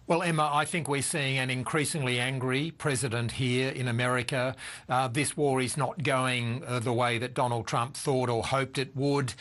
Well, Emma, I think we're seeing an increasingly angry president here in America. This war is not going the way that Donald Trump thought or hoped it would.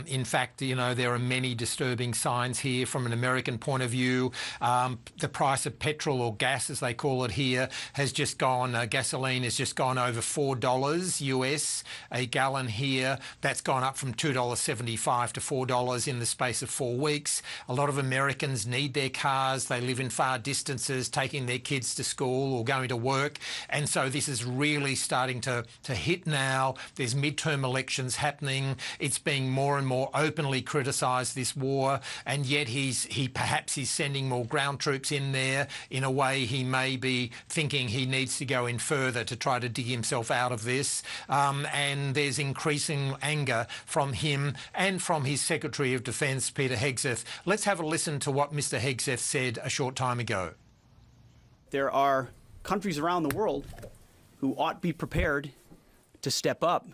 In fact, there are many disturbing signs here from an American point of view. The price of petrol, or gas as they call it here, has just gone, gasoline has just gone over $4 US a gallon here. That's gone up from $2.75 to $4 in the space of 4 weeks. A lot of Americans need their cars. They live in far distances, taking their kids to school or going to work. And so this is really starting to hit now. There's midterm elections happening. It's being more and more openly criticised, this war, and yet he perhaps is sending more ground troops in there. In a way, he may be thinking he needs to go in further to try to dig himself out of this. And there's increasing anger from him and from his Secretary of Defence, Peter Hegseth. Let's have a listen to what Mr Hegseth said a short time ago. There are countries around the world who ought to be prepared to step up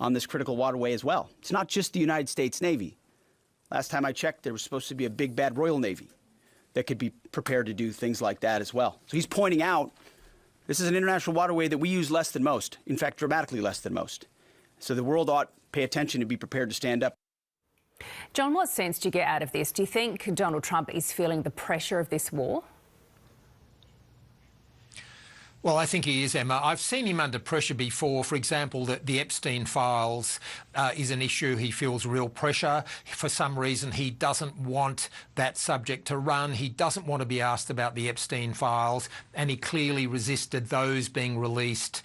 on this critical waterway as well. It's not just the United States Navy. Last time I checked, there was supposed to be a big bad Royal Navy that could be prepared to do things like that as well. So he's pointing out this is an international waterway that we use less than most, in fact, dramatically less than most. So the world ought to pay attention and be prepared to stand up. John, what sense do you get out of this? Do you think Donald Trump is feeling the pressure of this war? Well, I think he is, Emma. I've seen him under pressure before. For example, the Epstein files is an issue. He feels real pressure. For some reason, he doesn't want that subject to run. He doesn't want to be asked about the Epstein files, and he clearly resisted those being released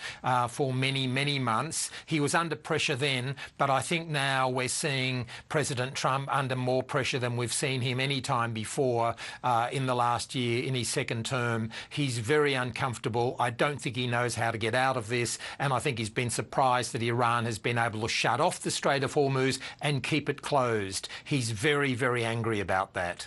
for many, many months. He was under pressure then, but I think now we're seeing President Trump under more pressure than we've seen him any time before in the last year, in his second term. He's very uncomfortable. I don't think he knows how to get out of this, and I think he's been surprised that Iran has been able to shut off the Strait of Hormuz and keep it closed. He's very, very angry about that.